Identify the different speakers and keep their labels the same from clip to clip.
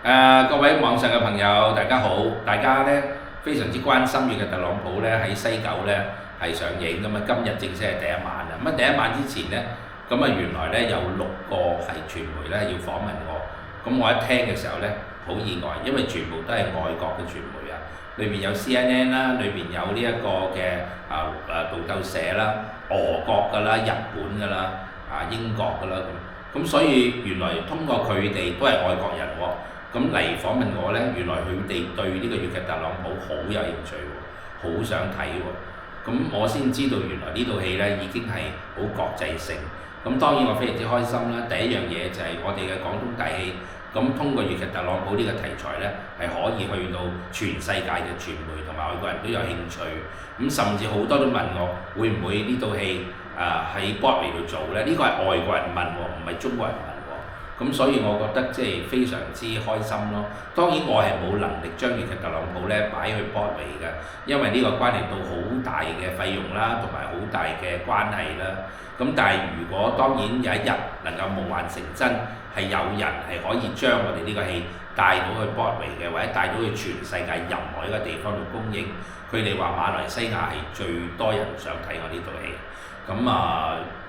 Speaker 1: 各位網上嘅朋友，大家好！大家呢非常之關心粵劇特朗普呢喺西九呢係上映咁啊，今日正式係第一晚啦。咁啊，第一晚之前呢，咁啊原來呢有6個係傳媒呢要訪問我，咁我一聽嘅時候呢，好意外，因為全部都係外國嘅傳媒啊，裏邊有 CNN 啦，裏邊有呢一個嘅路透社啦、俄國㗎啦、日本㗎啦、英國㗎啦咁所以原來通過佢哋都係外國人喎。咁嚟訪問我呢，原來佢哋對呢個粵劇特朗普好有興趣喎，好想睇喎。咁我先知道原來呢套戲呢已經係好國際性。咁當然我非常之開心啦。第一樣嘢就係我哋嘅廣東大戲，咁通過粵劇特朗普呢個題材呢，係可以去到全世界嘅傳媒同埋外國人都有興趣。咁甚至好多都問我會唔會呢套戲喺 Broadway 度做呢？呢個係外國人問喎，唔係中國人問。咁所以我覺得即係非常之開心咯。當然我係冇能力將粵劇特朗普咧擺去 Broadway 嘅，因為呢個關係到好大嘅費用啦，同埋好大嘅關係啦。咁但係如果當然有一日能夠夢幻成真，係有人係可以將我哋呢個戲帶到去 Broadway 嘅，或者帶到去全世界任何一個地方度公映，佢哋話馬來西亞係最多人想睇我呢套戲。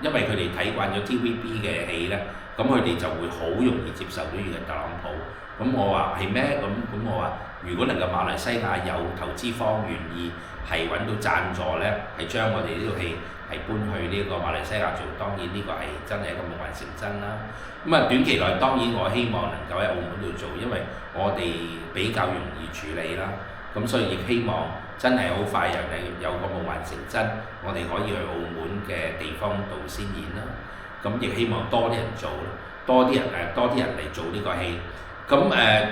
Speaker 1: 因為佢哋睇慣咗 TVB 嘅戲呢，咁佢哋就會好容易接受到粵劇特朗普。咁我話係咩？咁我話如果能夠馬來西亞有投資方願意係揾到贊助呢，係將我哋呢套戲係搬去呢個馬來西亞做，當然呢個係真係一個夢幻成真啦。短期內當然我希望能夠喺澳門度做，因為我哋比較容易處理啦。咁所以亦希望真係好快有個夢幻成真，我哋可以去澳門嘅地方度先演啦。咁亦希望多啲人做，多啲人嚟做呢個戲。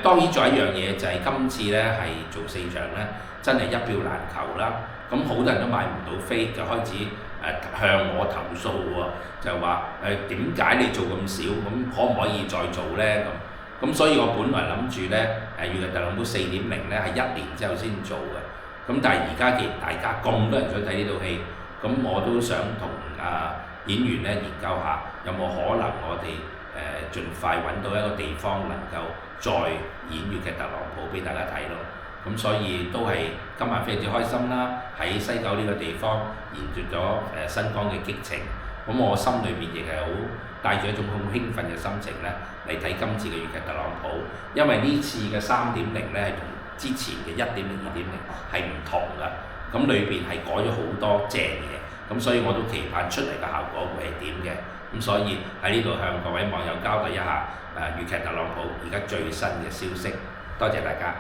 Speaker 1: 當然仲有一樣嘢就係今次呢係做4場呢，真係一票難求啦。咁好多人都買唔到飛，就開始向我投訴喎，就話點解你做咁少？咁可唔可以再做呢？咁所以我本來諗住呢，粵劇特朗普4.0呢係1年之後先做嘅。咁但係而家既然大家咁多人想睇呢套戲，咁我都想同演員呢研究下，有冇可能我哋盡快揾到一個地方能夠再演粵劇特朗普俾大家睇咯。咁所以都係今晚非常之開心啦！喺西九呢個地方延續咗新光嘅激情。咁我心裏邊亦係好帶住一種好興奮嘅心情呢嚟睇今次嘅粵劇特朗普，因為呢次嘅3.0呢係同之前嘅1.0、2.0係唔同㗎。咁裏邊係改咗好多正嘢，咁所以我都期盼出嚟嘅效果會係點嘅。咁所以喺呢度向各位網友交代一下粵劇特朗普而家最新嘅消息。多謝大家。